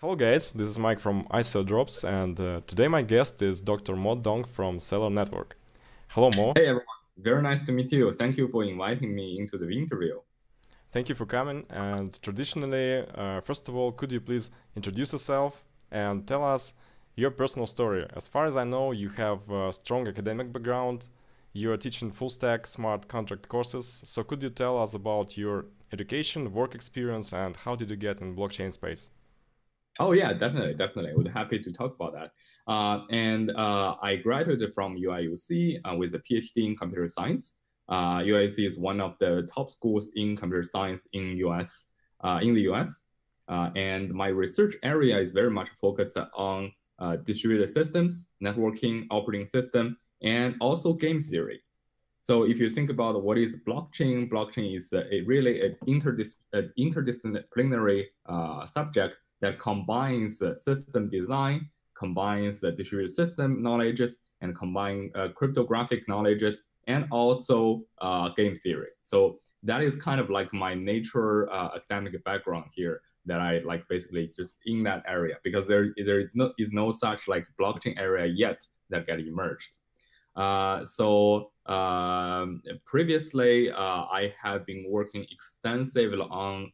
Hello guys, this is Mike from ICODROPS and today my guest is Dr. Mo Dong from CELER.NETWORK. Hello Mo, Hey everyone, very nice to meet you. Thank you for inviting me into the interview. thank you for coming and traditionally, first of all, could you please introduce yourself and tell us your personal story? As far as I know, you have a strong academic background, you are teaching full stack smart contract courses, so could you tell us about your education, work experience and how did you get in blockchain space? Oh yeah, definitely. I would be happy to talk about that. I graduated from UIUC with a PhD in computer science. UIUC is one of the top schools in computer science in the US. And my research area is very much focused on distributed systems, networking, operating system, and also game theory. So if you think about what is blockchain, blockchain is really an interdisciplinary subject that combines system design, combines distributed system knowledges, and combine cryptographic knowledges, and also game theory. So that is kind of like my nature academic background here that I like basically just in that area because there is no such like blockchain area yet that get emerged. Previously, I have been working extensively on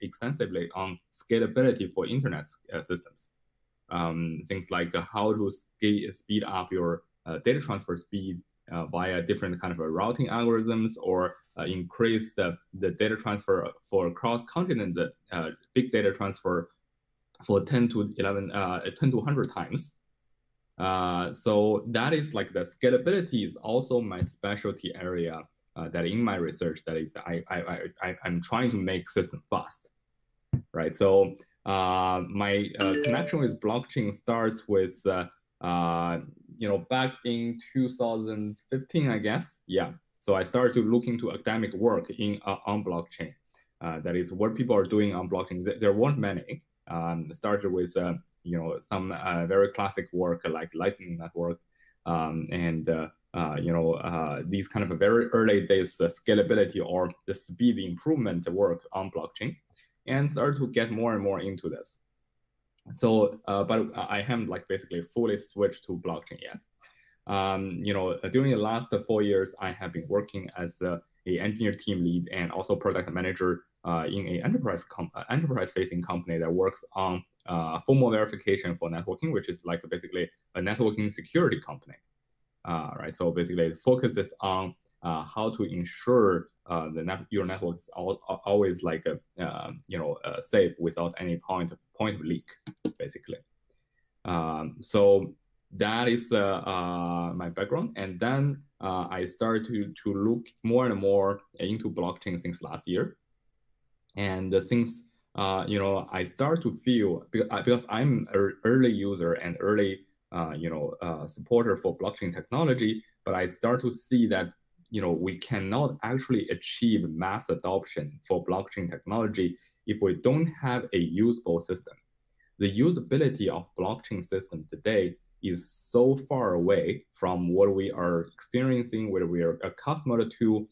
scalability for internet systems. Things like how to speed up your data transfer speed via different kind of routing algorithms or increase the data transfer for cross-continent big data transfer for 10 to 11, 10 to 100 times. So that is like the scalability is also my specialty area that in my research that is, I'm trying to make system fast, right? So my connection with blockchain starts with, back in 2015, I guess. Yeah. So I started to look into academic work on blockchain. That is what people are doing on blockchain. There weren't many. Started with some very classic work like Lightning Network and these kind of a very early days scalability or the speed improvement work on blockchain, and started to get more and more into this. So, but I haven't like basically fully switched to blockchain yet. During the last 4 years, I have been working as a engineer team lead and also product manager in a enterprise-facing company that works on formal verification for networking, which is like basically a networking security company. Right. So basically, it focuses on how to ensure your network is always like safe without any point of leak, basically. So that is my background, and then I started to look more and more into blockchain since last year. And since I start to feel because I'm an early user and early supporter for blockchain technology, but I start to see that we cannot actually achieve mass adoption for blockchain technology if we don't have a usable system. The usability of blockchain system today is so far away from what we are experiencing, what we are accustomed to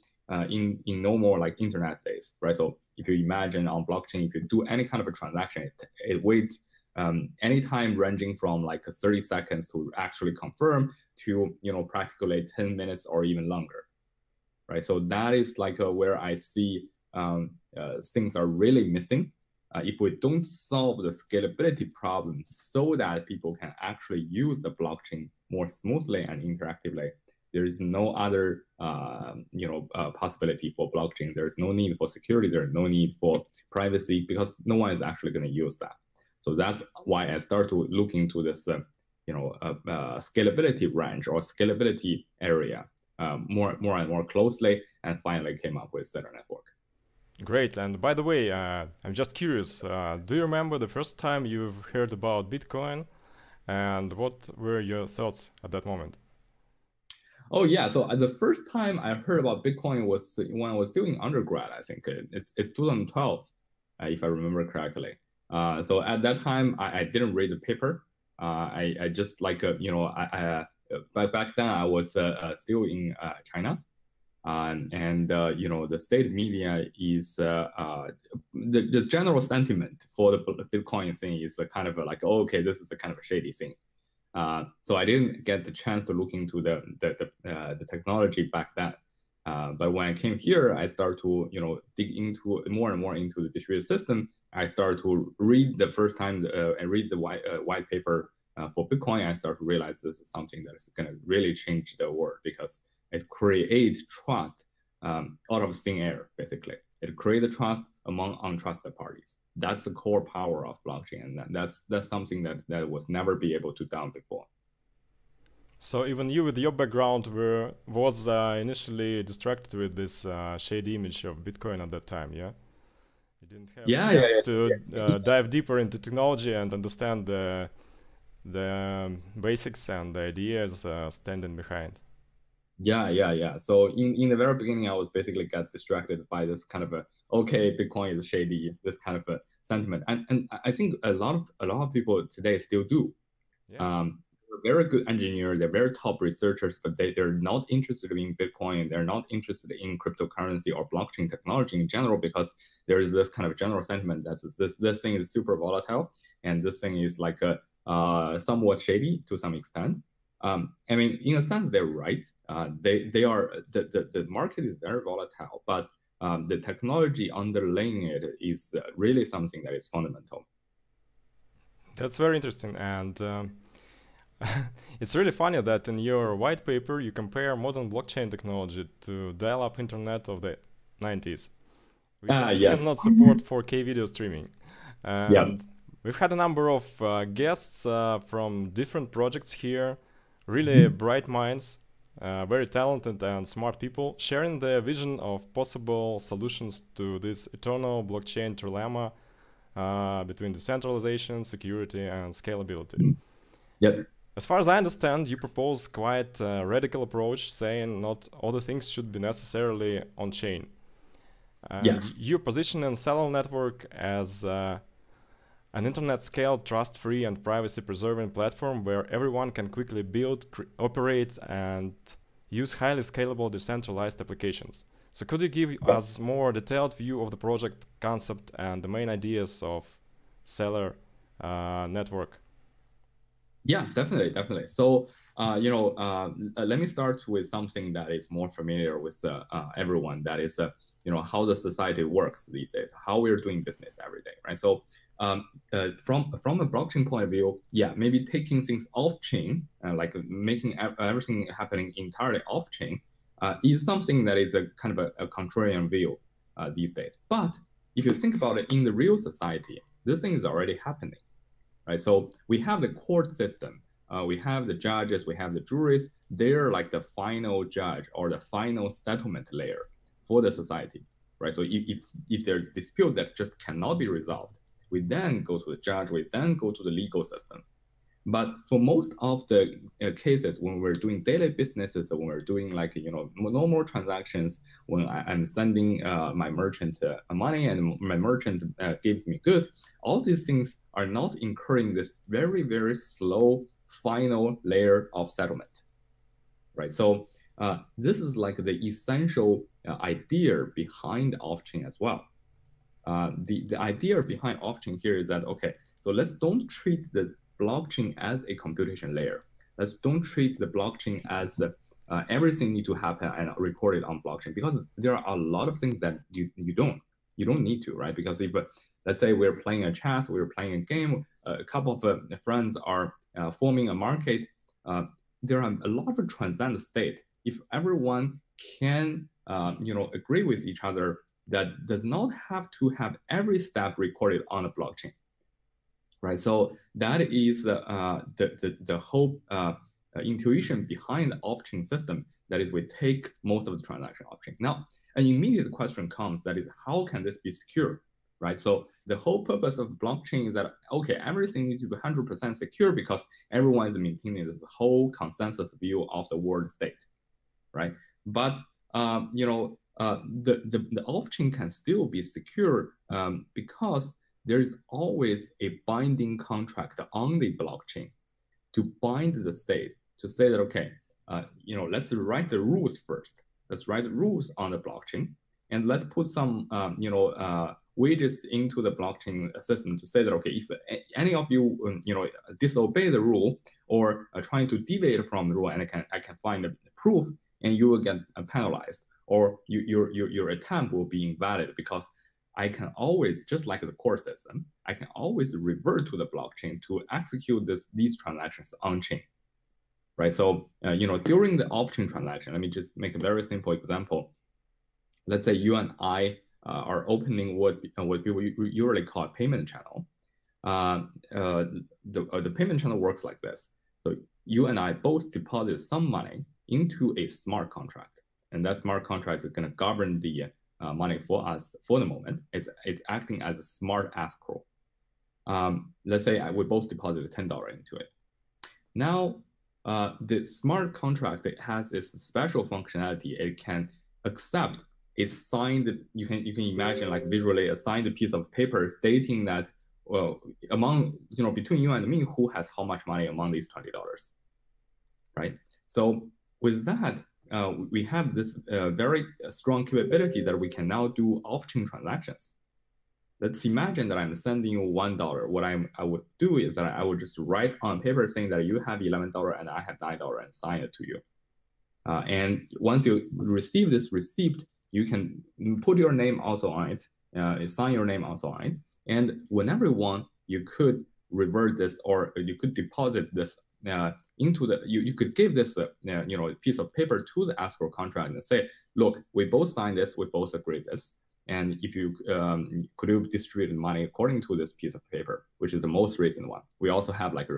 in normal like internet days, right? So if you imagine on blockchain, if you do any kind of a transaction, it waits any time ranging from like 30 seconds to actually confirm to practically 10 minutes or even longer, right? So that is like where I see things are really missing. If we don't solve the scalability problem so that people can actually use the blockchain more smoothly and interactively, there is no other possibility for blockchain. There is no need for security. There is no need for privacy because no one is actually going to use that. So that's why I start to look into this scalability range or scalability area more and more closely, and finally came up with CELER.NETWORK. Great. And by the way, I'm just curious, do you remember the first time you've heard about Bitcoin and what were your thoughts at that moment? Oh yeah, so the first time I heard about Bitcoin was when I was still in undergrad. I think it's 2012, if I remember correctly. So at that time, I didn't read the paper. I just like back then I was still in China, The state media is the general sentiment for the Bitcoin thing is a kind of like, oh, okay, this is a kind of a shady thing. So I didn't get the chance to look into the technology back then. But when I came here, I started to dig into more and more into the distributed system. I started to read the first time and read the white paper for Bitcoin. I started to realize this is something that is going to really change the world because it creates trust out of thin air, basically. It creates trust among untrusted parties. That's the core power of blockchain, and that's something that was never be able to done before. So even you, with your background, was initially distracted with this shady image of Bitcoin at that time, yeah? You didn't have a chance to dive deeper into technology and understand the basics and the ideas standing behind. Yeah. So in the very beginning, I was basically got distracted by this kind of okay, Bitcoin is shady, this kind of a sentiment, and I think a lot of people today still do. Yeah. They're very good engineers, they're very top researchers, but they're not interested in Bitcoin, they're not interested in cryptocurrency or blockchain technology in general because there is this kind of general sentiment that this thing is super volatile and this thing is like somewhat shady to some extent. I mean, in a sense, they're right. They are the market is very volatile, but the technology underlying it is really something that is fundamental. That's very interesting, and it's really funny that in your white paper you compare modern blockchain technology to dial-up internet of the 90s, which Yes. cannot support 4K video streaming. And Yeah. we've had a number of guests from different projects here, really bright minds, very talented and smart people, sharing their vision of possible solutions to this eternal blockchain trilemma between decentralization, security, and scalability. Yep. As far as I understand, you propose quite a radical approach, saying not all the things should be necessarily on-chain. Yes. You position in CELER.NETWORK as an internet-scale, trust-free, and privacy-preserving platform where everyone can quickly build, operate, and use highly scalable decentralized applications. So could you give us more detailed view of the project concept and the main ideas of CELER.NETWORK? Yeah, definitely. So, let me start with something that is more familiar with everyone. That is, how the society works these days, how we're doing business every day, right? So, from a blockchain point of view, yeah, maybe taking things off chain, like making everything happening entirely off chain, is something that is a kind of a contrarian view these days. But if you think about it in the real society, this thing is already happening. Right, so we have the court system, we have the judges, we have the juries. They're like the final judge or the final settlement layer for the society, right? So if there's a dispute that just cannot be resolved, we then go to the judge, we then go to the legal system. But for most of the cases, when we're doing daily businesses, when we're doing like normal transactions, when I'm sending my merchant money and my merchant gives me goods, all these things are not incurring this very, very slow final layer of settlement, right? So this is like the essential idea behind off-chain as well. The idea behind off-chain here is that, okay, so let's don't treat the blockchain as a computation layer. Let's don't treat the blockchain as everything need to happen and recorded on blockchain, because there are a lot of things that you don't need to, right? Because if let's say we're playing a chess, we're playing a game, a couple of friends are forming a market, there are a lot of transient state. If everyone can agree with each other, that does not have to have every step recorded on a blockchain. Right, so that is the whole intuition behind the off-chain system. That is, we take most of the transaction off-chain. Now, an immediate question comes, that is, how can this be secure, right? So the whole purpose of blockchain is that, okay, everything needs to be 100% secure because everyone is maintaining this whole consensus view of the world state, right? But the off-chain can still be secure because there is always a binding contract on the blockchain to bind the state, to say that, okay, let's write the rules first. let's write rules on the blockchain, and let's put some wages into the blockchain system to say that, okay, if any of you disobey the rule or trying to deviate from the rule, and I can find the proof, and you will get penalized, or your attempt will be invalid, because I can always, just like the core system, I can always revert to the blockchain to execute these transactions on chain, right? So during the off-chain transaction, let me just make a very simple example. Let's say you and I are opening what people usually call a payment channel. The payment channel works like this. So you and I both deposit some money into a smart contract, and that smart contract is going to govern the money for us for the moment. It's acting as a smart escrow. Let's say we both deposited $10 into it. Now, the smart contract, it has this special functionality. It can accept a signed, you can imagine like visually a signed piece of paper stating that, well, among, between you and me, who has how much money among these $20, right? So with that, we have this very strong capability that we can now do off-chain transactions. Let's imagine that I'm sending you $1. What I would do is that I would just write on paper saying that you have $11 and I have $9 and sign it to you. And once you receive this receipt, you can put your name also on it, sign your name also on it. And whenever you want, you could revert this, or you could deposit this into the, you could give this piece of paper to the escrow contract and say, look, we both signed this, we both agreed this, and if you could you distribute the money according to this piece of paper, which is the most recent one. We also have like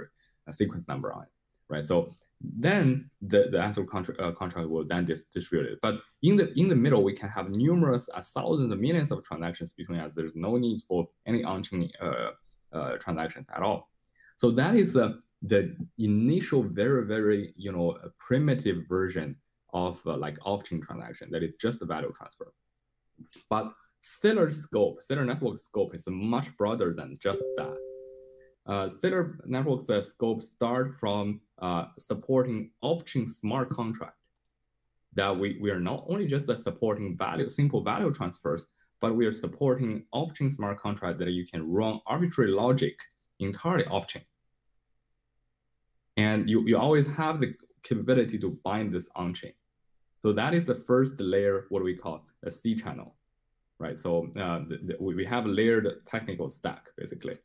a sequence number on it, right? So then the escrow contract will then distribute it. But in the middle, we can have numerous thousands of millions of transactions between us. There's no need for any on-chain transactions at all. So that is the initial very primitive version of like off-chain transaction, that is just the value transfer. But CELER.NETWORK scope is much broader than just that. CELER.NETWORK's scope start from supporting off-chain smart contract. That we are not only just supporting simple value transfers, but we are supporting off-chain smart contract that you can run arbitrary logic entirely off-chain. And you always have the capability to bind this on-chain. So that is the first layer, what we call a C channel, right? So we have a layered technical stack, basically.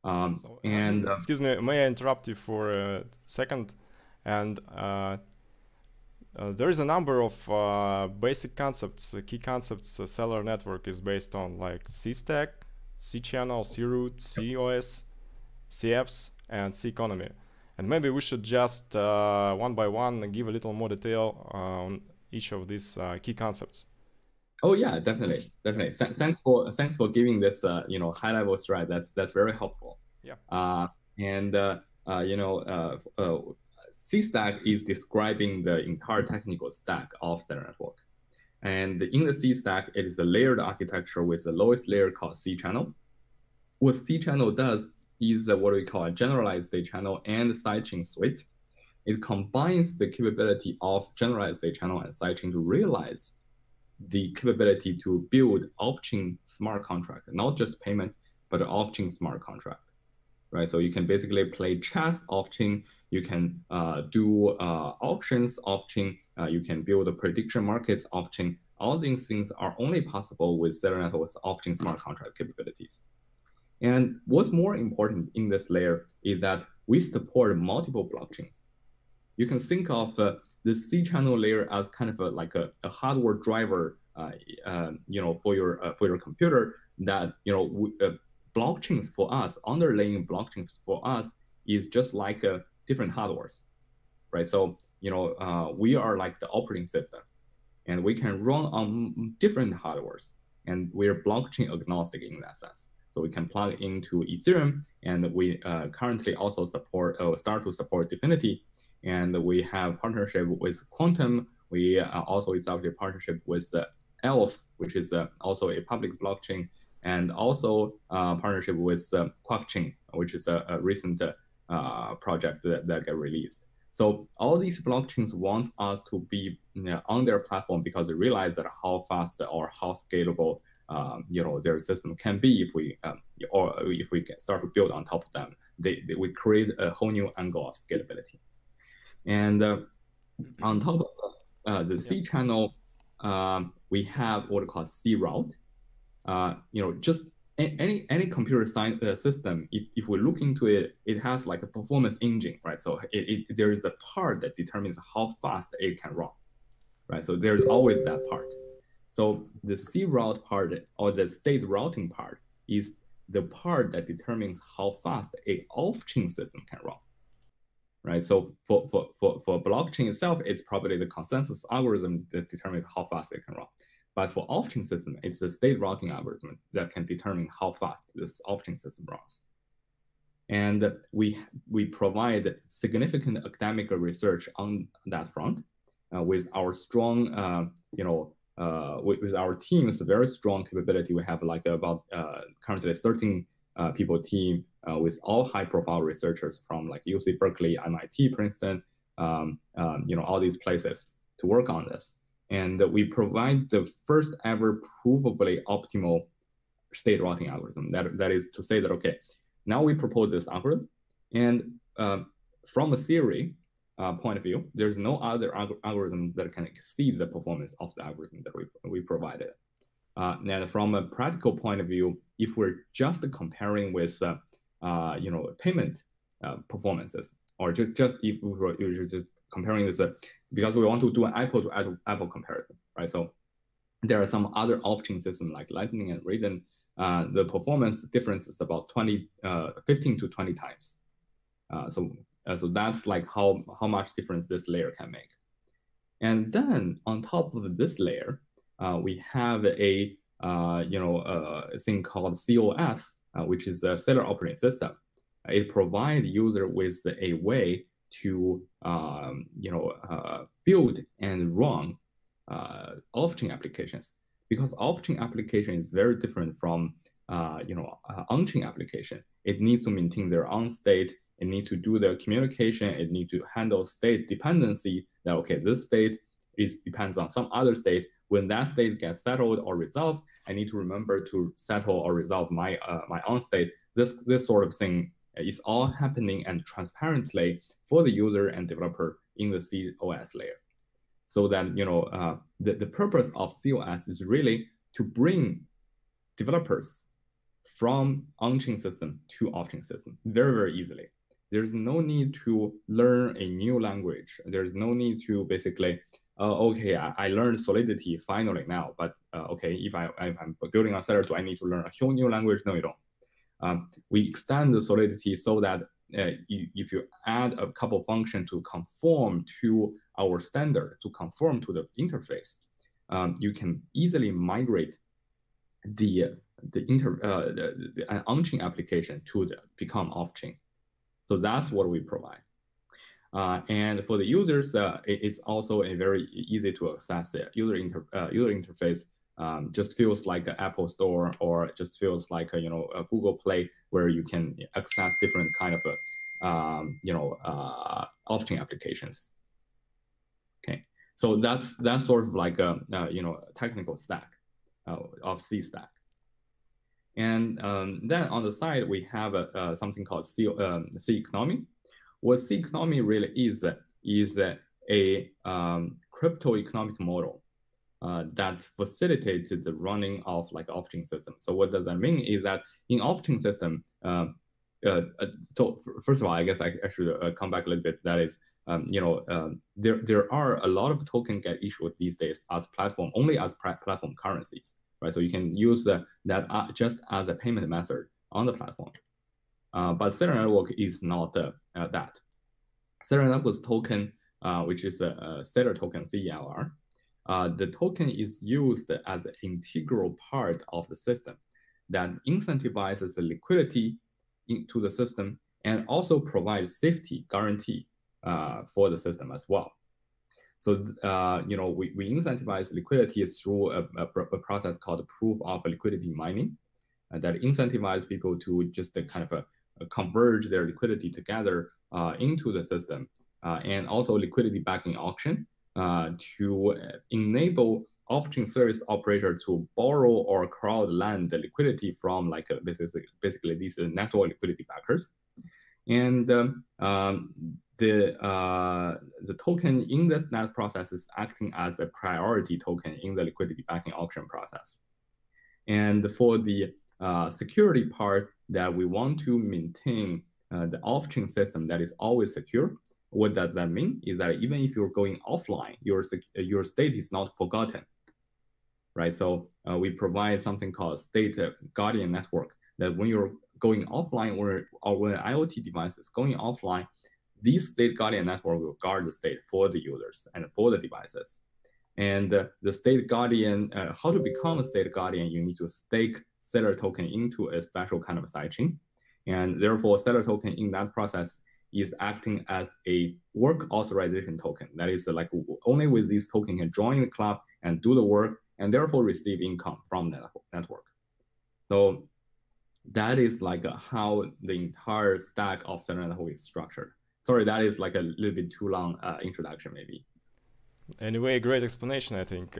Excuse me, may I interrupt you for a second? And there is a number of basic concepts, key concepts. Celer network is based on, like C stack, C channel, C root, COS, CEPS, and C economy. And maybe we should just one by one give a little more detail on each of these key concepts. Oh yeah, definitely. Thanks for giving this high level stride. That's very helpful. Yeah. C stack is describing the entire technical stack of Celer network, and in the C stack, it is a layered architecture with the lowest layer called C channel. What C channel does is what we call a generalized state channel and sidechain suite. It combines the capability of generalized state channel and sidechain to realize the capability to build off-chain smart contract, not just payment, but off-chain smart contract, right? So you can basically play chess off-chain, you can do auctions off-chain, you can build prediction markets off-chain. All these things are only possible with Celer network's off-chain smart contract capabilities. And what's more important in this layer is that we support multiple blockchains. You can think of the C channel layer as kind of like a hardware driver, for your computer. That blockchains for us, underlying blockchains for us, is just like different hardwares, right? So we are like the operating system, and we can run on different hardwares, and we're blockchain agnostic in that sense. So we can plug into Ethereum, and we currently also start to support Dfinity. And we have partnership with Quantum. We also established a partnership with ELF, which is also a public blockchain, and also partnership with QuackChain, which is a recent project that got released. So all these blockchains want us to be on their platform because they realize that how fast or how scalable their system can be if we start to build on top of them. We create a whole new angle of scalability. And on top of the C channel, we have what we call C route. Just any computer science system, if we look into it, it has like a performance engine, right? So there is a part that determines how fast it can run, right? So there's always that part. So the C route part or the state routing part is the part that determines how fast a off-chain system can run, right? So for blockchain itself, it's probably the consensus algorithm that determines how fast it can run. But for off-chain system, it's the state routing algorithm that can determine how fast this off-chain system runs. And we provide significant academic research on that front with our strong, with our team's very strong capability. We have like about currently 13 people team with all high-profile researchers from like UC Berkeley, MIT, Princeton, all these places to work on this. And we provide the first ever provably optimal state routing algorithm. That is to say that, okay, now we propose this algorithm, and from a theory point of view, there's no other algorithm that can exceed the performance of the algorithm that we provided. And from a practical point of view, if we're just comparing with payment performances, or just if we're just comparing this, because we want to do an apple to apple comparison, right? So there are some other off-chain systems like Lightning and Raiden. The performance difference is about 15 to 20 times. So that's like how much difference this layer can make. And then on top of this layer, we have a thing called COS, which is a Celer operating system. It provides user with a way to build and run off-chain applications, because off-chain application is very different from on-chain application. It needs to maintain their own state. It needs to do the communication. It needs to handle state dependency. That okay, this state depends on some other state. When that state gets settled or resolved, I need to remember to settle or resolve my own state. This sort of thing is all happening and transparently for the user and developer in the COS layer. So that the purpose of COS is really to bring developers from on-chain system to off-chain system very, very easily. There's no need to learn a new language. There's no need to basically, okay, I learned Solidity finally now, but okay, if I'm building on Celer, do I need to learn a whole new language? No, you don't. We extend the Solidity so that if you add a couple functions to conform to our standard, to conform to the interface, you can easily migrate the on-chain application to become off-chain. So that's what we provide. And for the users, it's also a very easy to access user interface. Just feels like an Apple Store, or just feels like a Google Play, where you can access different kind of off-chain applications. Okay, so that's sort of like a technical stack of C stack. And then on the side we have something called C economy. What C economy really is a crypto economic model that facilitates the running of like off-chain system. So what does that mean is that in off-chain system, so first of all, I guess I should come back a little bit. That is, there are a lot of tokens get issued these days as platform, only as platform currencies, right? So you can use that just as a payment method on the platform. But CELER.NETWORK is not that. CELER.NETWORK's token, which is a Celer token, CELR, the token is used as an integral part of the system that incentivizes the liquidity into the system and also provides safety guarantee for the system as well. So, we incentivize liquidity through a process called proof of liquidity mining that incentivizes people to just kind of converge their liquidity together into the system and also liquidity backing auction to enable off-chain service operator to borrow or crowd lend the liquidity from like basically these network liquidity backers. And the token in this net process is acting as a priority token in the liquidity backing auction process. And for the security part, that we want to maintain the off-chain system that is always secure. What does that mean? Is that even if you're going offline, your state is not forgotten, right? So we provide something called state guardian network, that when you're going offline or when an IoT device is going offline, this state guardian network will guard the state for the users and for the devices. And the state guardian, how to become a state guardian, you need to stake Celer token into a special kind of sidechain. And therefore, Celer token in that process is acting as a work authorization token. That is like only with this token can join the club and do the work and therefore receive income from the network. So that is like how the entire stack of CELER.NETWORK is structured. Sorry, that is like a little bit too long introduction maybe. Anyway, great explanation, I think.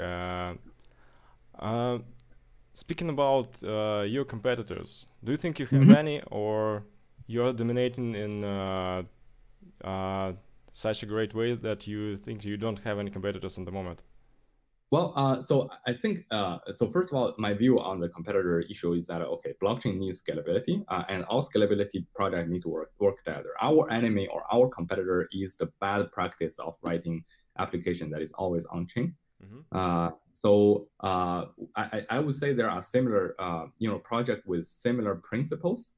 Speaking about your competitors, do you think you have any, or you're dominating in such a great way that you think you don't have any competitors in the moment? Well, so I think, so first of all, my view on the competitor issue is that, okay, blockchain needs scalability, and all scalability projects need to work together. Our enemy or our competitor is the bad practice of writing application that is always on-chain. So I would say there are similar, projects with similar principles,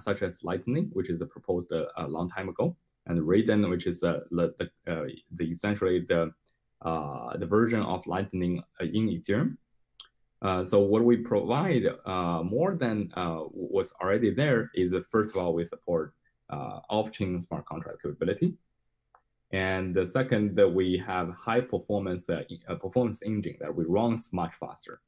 such as Lightning, which is proposed a long time ago, and Raiden, which is essentially the version of Lightning in Ethereum. So what we provide more than what's already there is first of all, we support off-chain smart contract capability. And the second, that we have high performance performance engine that we runs much faster.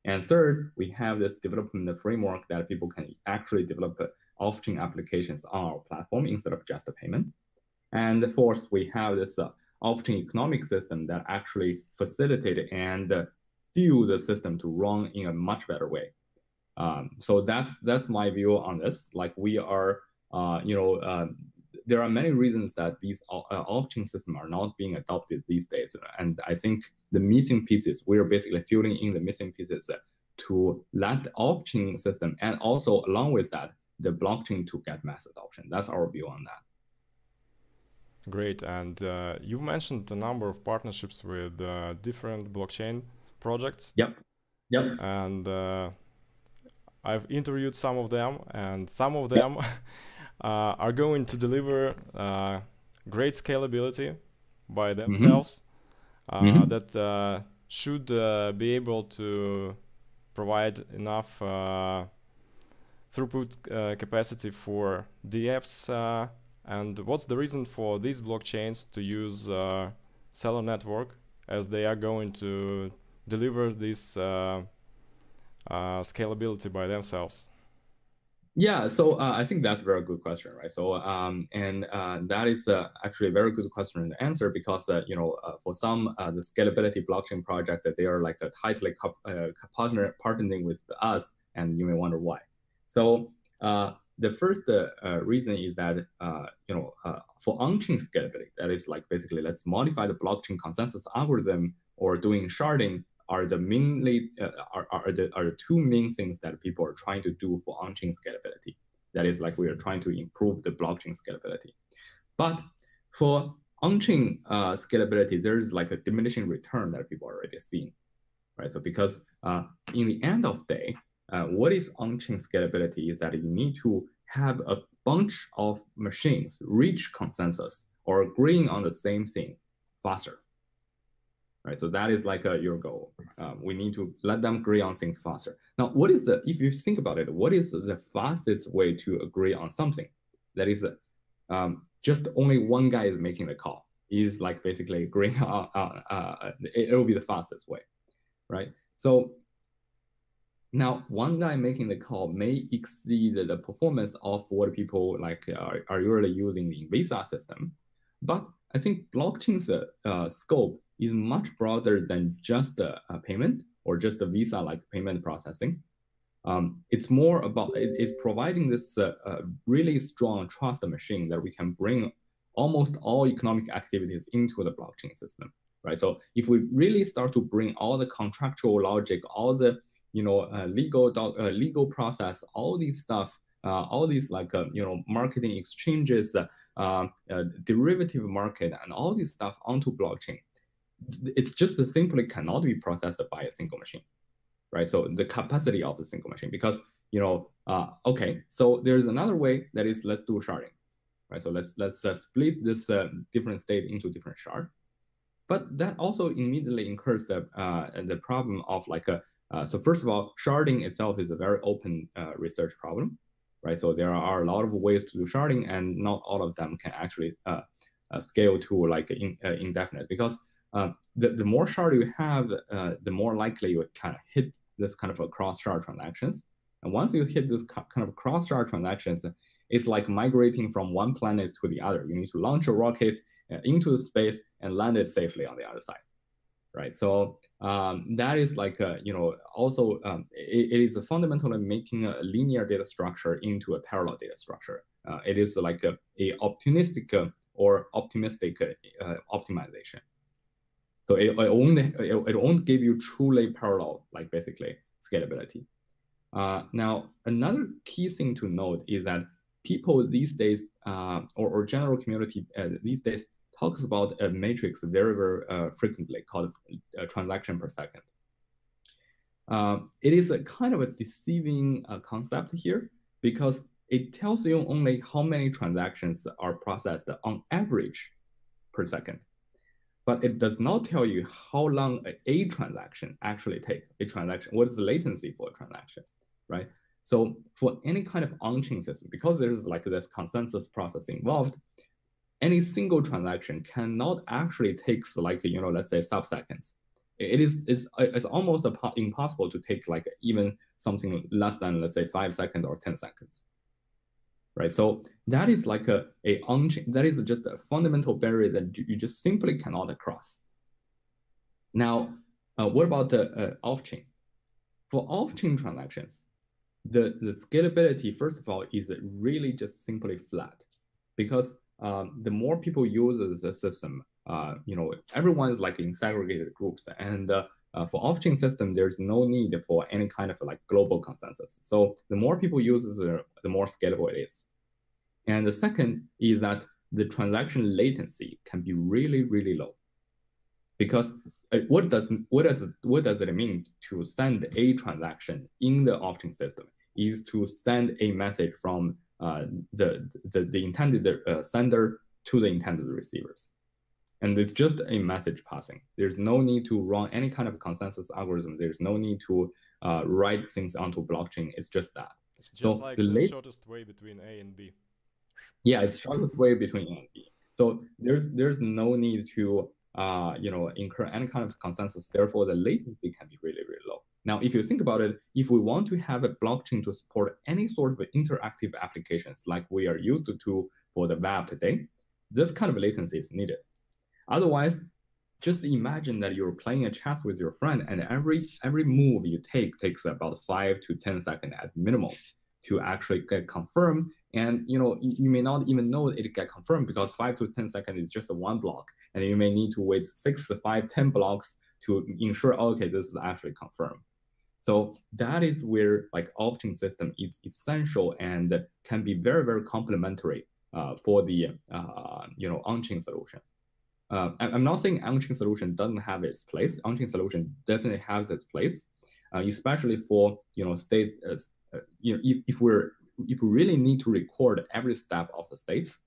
And third, we have this development framework that people can actually develop off-chain applications on our platform instead of just a payment. And fourth, we have this off-chain economic system that actually facilitate and fuel the system to run in a much better way. So that's my view on this. Like we are, there are many reasons that these off-chain systems are not being adopted these days. And I think the missing pieces, we're basically filling in the missing pieces to let the off-chain system and also along with that, the blockchain to get mass adoption. That's our view on that. Great. And you've mentioned a number of partnerships with different blockchain projects. Yep. And I've interviewed some of them, and some of them are going to deliver great scalability by themselves that should be able to provide enough throughput capacity for the apps. And what's the reason for these blockchains to use CELER.NETWORK, as they are going to deliver this scalability by themselves? Yeah, so I think that's a very good question, right? So that is actually a very good question to answer because for some the scalability blockchain project that they are like tightly partnering with us, and you may wonder why. So the first reason is that for on-chain scalability, that is like basically let's modify the blockchain consensus algorithm or doing sharding are the mainly are the two main things that people are trying to do for on-chain scalability. That is like we are trying to improve the blockchain scalability. But for on-chain scalability, there is like a diminishing return that people are already seeing, right? So because in the end of the day, what is on-chain scalability is that you need to have a bunch of machines reach consensus or agreeing on the same thing faster. Right, so that is like your goal. We need to let them agree on things faster. Now, what is if you think about it, what is the fastest way to agree on something? That is just only one guy is making the call. Is like basically agreeing on, it will be the fastest way, right? So now one guy making the call may exceed the performance of what people like are usually using the Visa system. But I think blockchain's scope is much broader than just a payment or just a Visa-like payment processing. It's more about it's providing this really strong trust machine that we can bring almost all economic activities into the blockchain system, right? So if we really start to bring all the contractual logic, all the legal process, all these stuff, all these like marketing exchanges, derivative market, and all this stuff onto blockchain, it's just simply cannot be processed by a single machine. Right, so the capacity of the single machine, because okay, so there's another way that is let's do sharding, right? So let's split this different state into different shard, but that also immediately incurs the problem of like so first of all, sharding itself is a very open research problem, right? So there are a lot of ways to do sharding, and not all of them can actually scale to like indefinite, because the more shard you have, the more likely you can hit this kind of a cross-shard transactions. And once you hit this kind of cross-shard transactions, it's like migrating from one planet to the other. You need to launch a rocket into the space and land it safely on the other side, right? So that is like, also it is fundamentally making a linear data structure into a parallel data structure. It is like a optimistic or optimistic optimization. So it won't give you truly parallel, like basically scalability. Now, another key thing to note is that people these days, or general community these days, talks about a matrix very, very frequently called transaction per second. It is a kind of a deceiving concept here, because it tells you only how many transactions are processed on average per second. But it does not tell you how long a transaction actually takes. What is the latency for a transaction, right? So for any kind of on-chain system, because there's like this consensus process involved, any single transaction cannot actually take like, let's say sub-seconds. It's almost impossible to take like even something less than, let's say, 5 seconds or 10 seconds. Right, so that is like that is just a fundamental barrier that you just simply cannot cross. Now, what about the off-chain? For off-chain transactions, the scalability, first of all, is really just simply flat, because the more people use the system, everyone is like in segregated groups, and for off-chain system, there's no need for any kind of like global consensus. So the more people use it, the more scalable it is. And the second is that the transaction latency can be really, really low. Because what does it mean to send a transaction in the off-chain system is to send a message from the intended sender to the intended receivers. And it's just a message passing. There's no need to run any kind of consensus algorithm. There's no need to write things onto blockchain. It's just that. It's just like the shortest way between A and B. Yeah, it's shortest way between A and B. So there's no need to incur any kind of consensus. Therefore, the latency can be really, really low. Now, if you think about it, if we want to have a blockchain to support any sort of interactive applications like we are used to for the web today, this kind of latency is needed. Otherwise, just imagine that you're playing a chess with your friend, and every move you take takes about 5 to 10 seconds at minimum to actually get confirmed. And you may not even know it get confirmed, because 5 to 10 seconds is just one block, and you may need to wait 6 to 5, 10 blocks to ensure, okay, this is actually confirmed. So that is where like off-chain system is essential and can be very, very complementary for the on-chain solutions. I'm not saying on-chain solution doesn't have its place. On-chain solution definitely has its place, especially for states. If we really need to record every step of the states,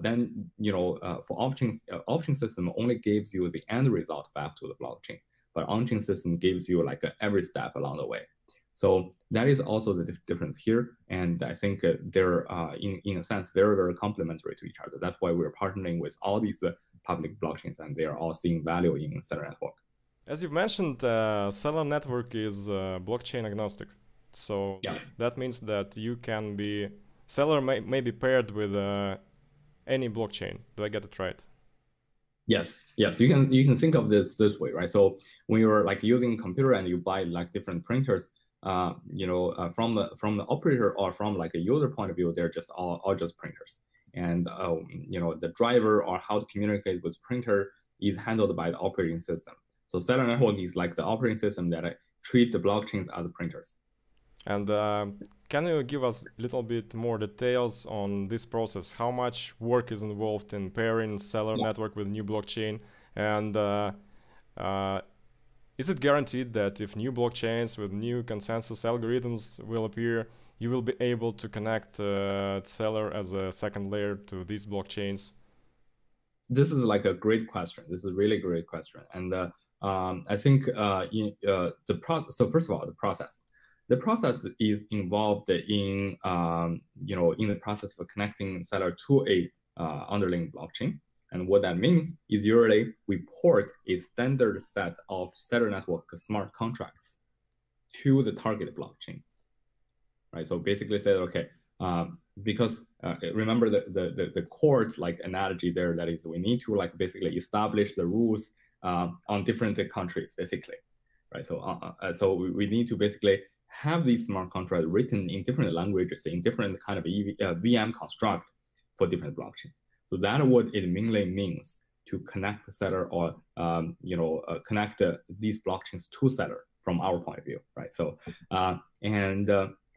then for off-chain system only gives you the end result back to the blockchain, but on-chain system gives you like every step along the way. So that is also the difference here, and I think they're in a sense very, very complementary to each other. That's why we're partnering with all these public blockchains, and they are all seeing value in CELER.NETWORK. As you've mentioned, CELER.NETWORK is blockchain agnostic. So yeah, that means that you can be Celer may be paired with any blockchain. Do I get it right? Yes, yes, you can think of this way, right? So when you're like using a computer and you buy like different printers, from the operator or from like a user point of view, they're just all just printers. And the driver or how to communicate with printer is handled by the operating system. So Cellular Network is like the operating system that treats the blockchains as printers. And can you give us a little bit more details on this process? How much work is involved in pairing Celer network with new blockchain? And is it guaranteed that if new blockchains with new consensus algorithms will appear, you will be able to connect Celer as a second layer to these blockchains? This is like a great question. This is a really great question. And I think so first of all, the process. The process is involved in in the process of connecting Celer to a underlying blockchain. And what that means is usually we port a standard set of Celer network smart contracts to the target blockchain, right? So basically say, okay, because remember the court like analogy there, that is we need to like basically establish the rules on different countries basically, right? So we need to basically have these smart contracts written in different languages, in different kind of VM construct for different blockchains. So that's what it mainly means to connect the Celer or connect these blockchains to Celer from our point of view, right? So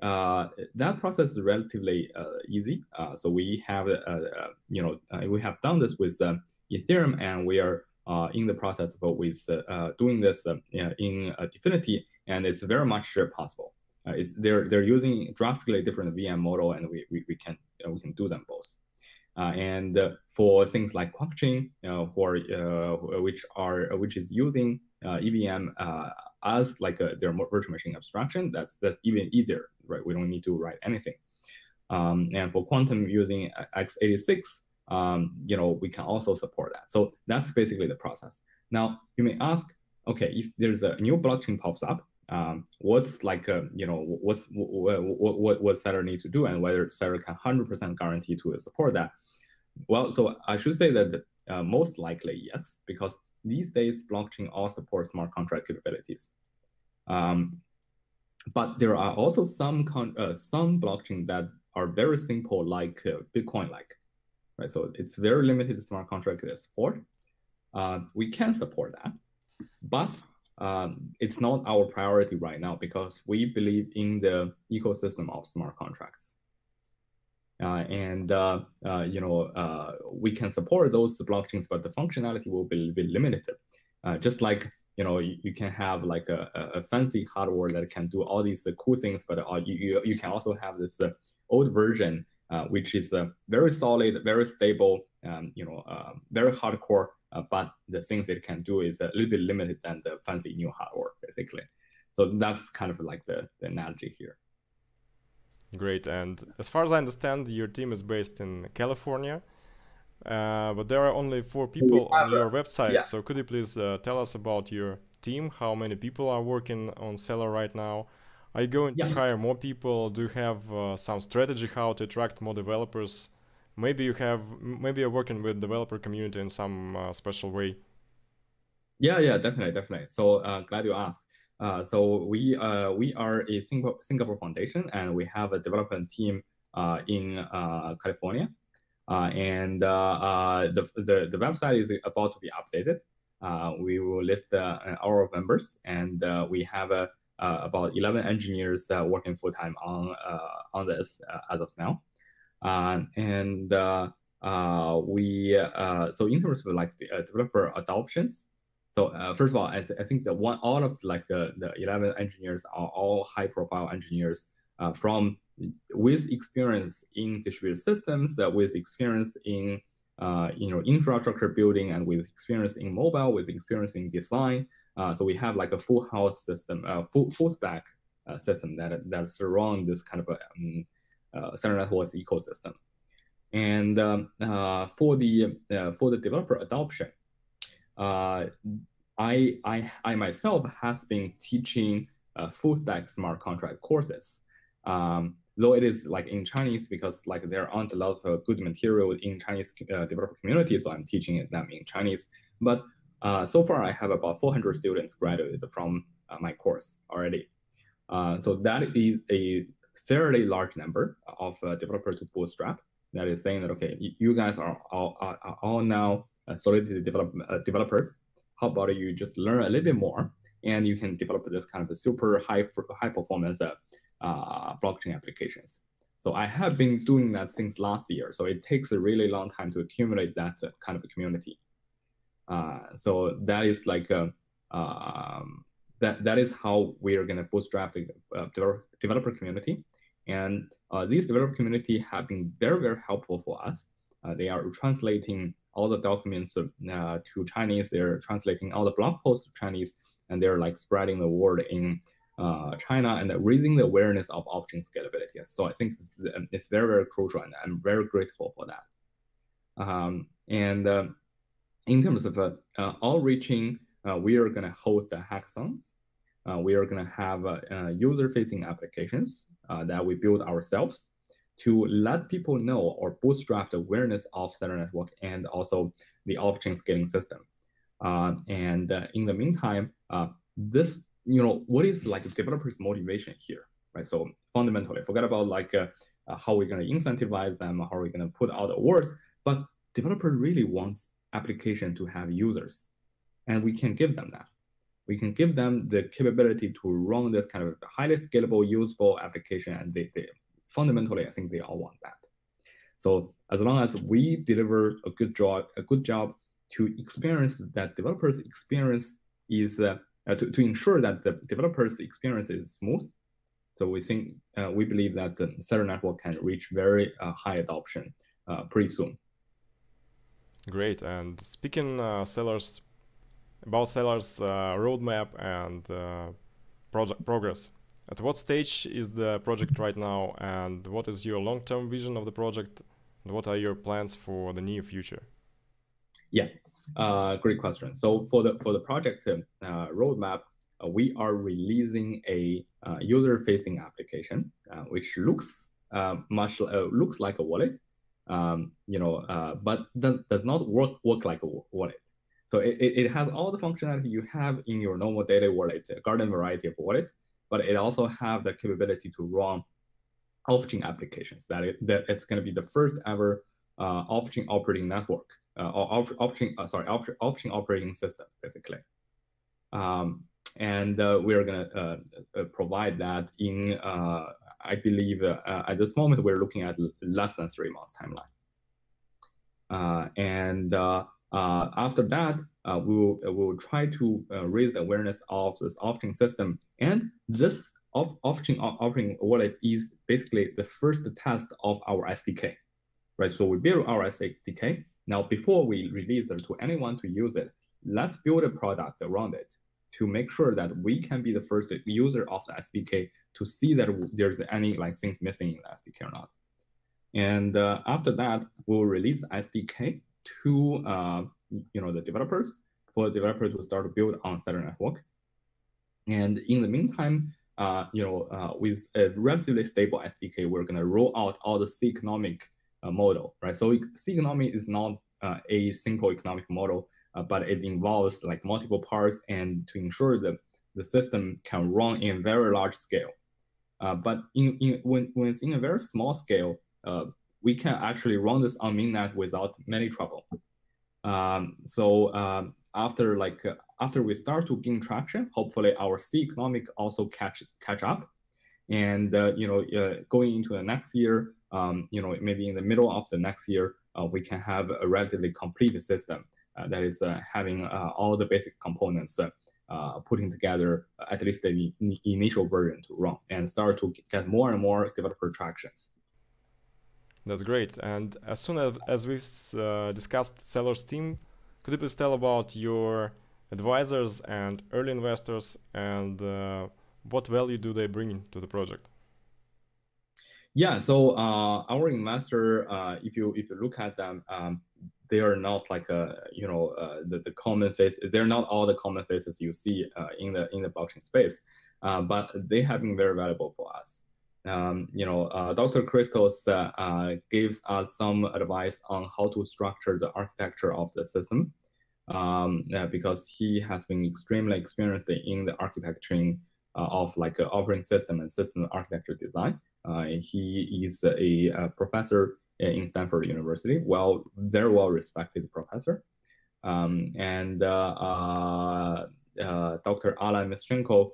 that process is relatively easy. So we have we have done this with Ethereum, and we are in the process of doing this in Dfinity, and it's very much possible. They're using drastically different VM model, and we can do them both. And for things like blockchain, which is using EVM as like their virtual machine abstraction, that's even easier, right? We don't need to write anything. And for quantum using x86, we can also support that. So that's basically the process. Now you may ask, okay, if there's a new blockchain pops up, what's like what Celer need to do, and whether Celer can 100% guarantee to support that? Well, so I should say that most likely yes, because these days blockchain all support smart contract capabilities. But there are also some blockchain that are very simple, like Bitcoin-like, right? So it's very limited smart contract support. We can support that, but it's not our priority right now because we believe in the ecosystem of smart contracts. We can support those blockchains, but the functionality will be limited. Just like you can have like a fancy hardware that can do all these cool things, but you can also have this old version, which is very solid, very stable, very hardcore. But the things it can do is a little bit limited than the fancy new hardware, basically. So that's kind of like the analogy here. Great. And as far as I understand, your team is based in California, but there are only 4 people on your website. Yeah. So could you please tell us about your team? How many people are working on Celer right now? Are you going to hire more people? Do you have some strategy how to attract more developers? Maybe you're working with developer community in some special way. Yeah, definitely. So glad you asked. So we are a Singapore foundation, and we have a development team in California. And the website is about to be updated. We will list our members, and we have about 11 engineers working full time on this as of now. So in terms of like the developer adoptions, so first of all, I think that all of like the 11 engineers are all high profile engineers with experience in distributed systems, with experience in infrastructure building, and with experience in mobile, with experience in design. So we have like a full house system, full stack system that surround this kind of a Celer Networks ecosystem. And for the developer adoption, I myself has been teaching full stack smart contract courses though it is like in Chinese, because like there aren't a lot of good material in Chinese developer community, so I'm teaching them in Chinese. But so far, I have about 400 students graduated from my course already. So that is a fairly large number of developers to bootstrap. That is saying that, okay, you guys are all now Solidity developers. How about you just learn a little bit more, and you can develop this kind of a super high performance blockchain applications. So I have been doing that since last year. So it takes a really long time to accumulate that kind of a community. So that is like that is how we are going to bootstrap the developer community. And these developer community have been very, very helpful for us. They are translating all the documents to Chinese. They're translating all the blog posts to Chinese, and they're like spreading the word in China and raising the awareness of off-chain scalability. So I think it's very, very crucial, and I'm very grateful for that. In terms of outreaching, we are going to host hackathons. We are going to have user-facing applications that we build ourselves to let people know or bootstrap the awareness of CELER.NETWORK and also the off-chain scaling system. In the meantime, this, what is like developers' motivation here, right? So fundamentally, forget about like how we're going to incentivize them, how we're going to put out awards, but developers really wants application to have users, and we can give them that. We can give them the capability to run this kind of highly scalable, useful application, and they fundamentally, I think they all want that. So as long as we deliver a good job to experience that developers' experience is to ensure that the developers' experience is smooth. So we believe that the CELER.NETWORK can reach very high adoption pretty soon. Great. And speaking about Celer's roadmap and project progress, at what stage is the project right now, and what is your long-term vision of the project, and what are your plans for the near future? Yeah, great question. So for the project roadmap, we are releasing a user-facing application, which looks looks like a wallet, but does not work like a wallet. So it has all the functionality you have in your normal daily wallet, a garden variety of wallet, but it also have the capability to run off-chain applications. That it's going to be the first ever off-chain operating network, or off-chain operating system, basically. And we're going to provide that in, I believe, at this moment, we're looking at less than 3 months timeline. After that, we'll try to raise the awareness of this off-chain system. And this off-chain operating wallet is basically the first test of our SDK, right? So we build our SDK. Now, before we release it to anyone to use it, let's build a product around it to make sure that we can be the first user of the SDK to see that there's any like things missing in the SDK or not. And after that, we'll release SDK to the developers, for the developer to start to build on CELER.NETWORK. And in the meantime, with a relatively stable SDK, we're going to roll out all the C economic model, right? So C economic is not a simple economic model, but it involves like multiple parts and to ensure that the system can run in very large scale. But when it's in a very small scale, we can actually run this on mainnet without many trouble. After we start to gain traction, hopefully our C economic also catch up, and going into the next year, maybe in the middle of the next year, we can have a relatively complete system that is having all the basic components putting together, at least the initial version to run, and start to get more and more developer tractions. That's great. And as soon as we've discussed Celer's team, could you please tell about your advisors and early investors, and what value do they bring to the project? Yeah, so our investor, if you look at them, they are not like the common face. They're not all the common faces you see in the blockchain space, but they have been very valuable for us. Dr. Christos gives us some advice on how to structure the architecture of the system, because he has been extremely experienced in the architecturing of like operating system and system architecture design. He is a professor in Stanford University, very well respected professor. Dr. Alan Mischenko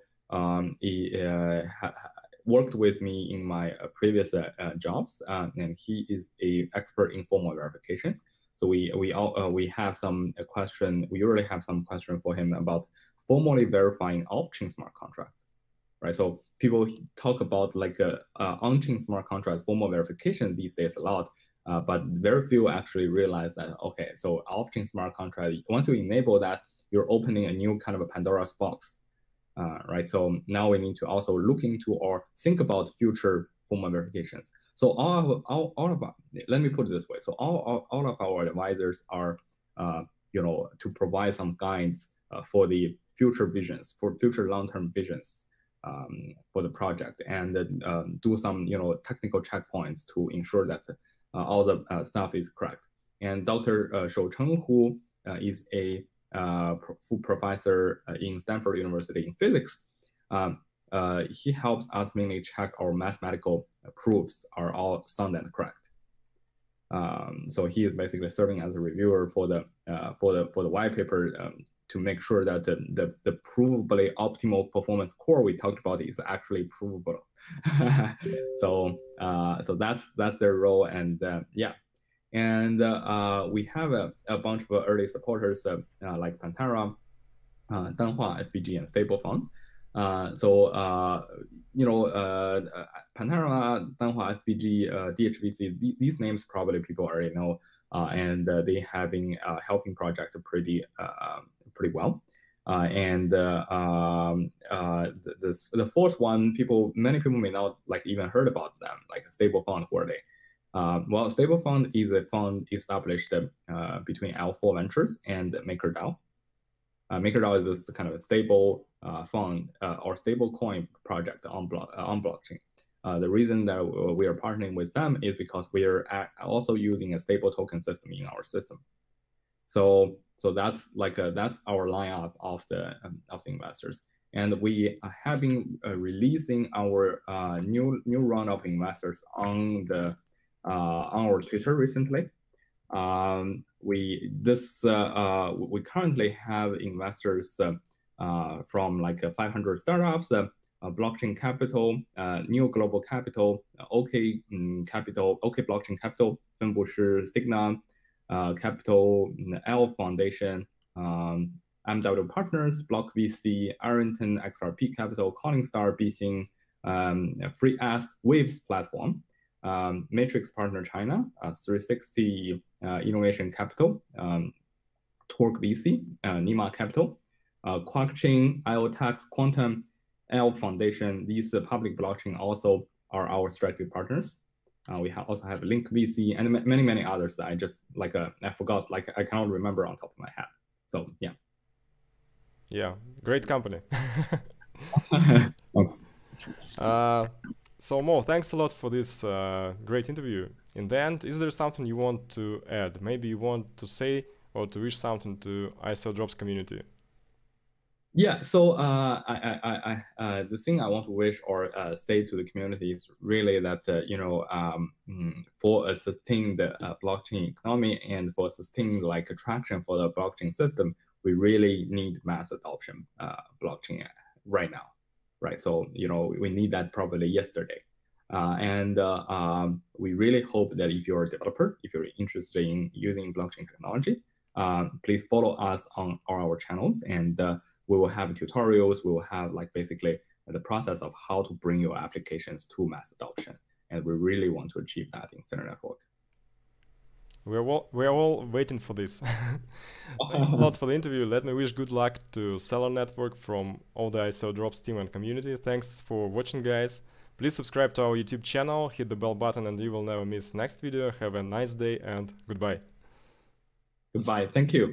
worked with me in my previous jobs, and he is an expert in formal verification. So we have some question. We already have some question for him about formally verifying off-chain smart contracts, right? So people talk about like on-chain smart contract formal verification these days a lot, but very few actually realize that, okay, so off-chain smart contract, once you enable that, you're opening a new kind of a Pandora's box, right? So now we need to also look into or think about future formal verifications. So all of our, let me put it this way. So all of our advisors are, to provide some guides for the future visions, for future long-term visions for the project, and do some, technical checkpoints to ensure that all the stuff is correct. And Dr. Shoucheng, who is a full professor in Stanford University in physics, he helps us mainly check our mathematical proofs are all sound and correct. So he is basically serving as a reviewer for the white paper to make sure that the provably optimal performance core we talked about is actually provable. So that's their role, and yeah. And we have a bunch of early supporters like Pantera, Danhua, FBG, and Stable Fund. Pantera, Danhua, FBG, DHVC, these names probably people already know, and they have been helping project pretty well. And the fourth one, many people may not like even heard about them, like Stable Fund. Who are they? Well, Stable Fund is a fund established between L4 Ventures and MakerDAO. MakerDAO is this kind of a stable fund or stable coin project on blockchain. The reason that we are partnering with them is because we are also using a stable token system in our system. So that's that's our lineup of the investors, and we have been releasing our new round of investors on our Twitter recently. We currently have investors from like 500 startups, Blockchain Capital, New Global Capital, OK Capital, OK Blockchain Capital, 分布是 Signa Capital, L Foundation, MW Partners, Block VC, Arrington XRP Capital, Calling Star, Bixing, Free Ass Waves Platform, Matrix Partner China, 360 Innovation Capital, Torque VC, Nima Capital, QuackChain, IOTax, Quantum, L Foundation. These public blockchain also are our strategic partners. We also have Link VC and many others. I just I forgot, I cannot remember on top of my head. So yeah. Yeah, great company. Thanks. So Mo, thanks a lot for this great interview. In the end, is there something you want to add? Maybe you want to say or to wish something to ICODROPS community? Yeah, so the thing I want to wish or say to the community is really that for a sustained blockchain economy and for sustained attraction for the blockchain system, we really need mass adoption blockchain right now, right? So we need that probably yesterday, and we really hope that if you're a developer, if you're interested in using blockchain technology, please follow us on our channels, and we will have tutorials. We will have basically the process of how to bring your applications to mass adoption. And we really want to achieve that in CELER.NETWORK. We're all waiting for this. Thanks a lot for the interview. Let me wish good luck to CELER.NETWORK from all the ICODROPS team and community. Thanks for watching, guys. Please subscribe to our YouTube channel, hit the bell button, and you will never miss next video. Have a nice day and goodbye. Goodbye. Thank you.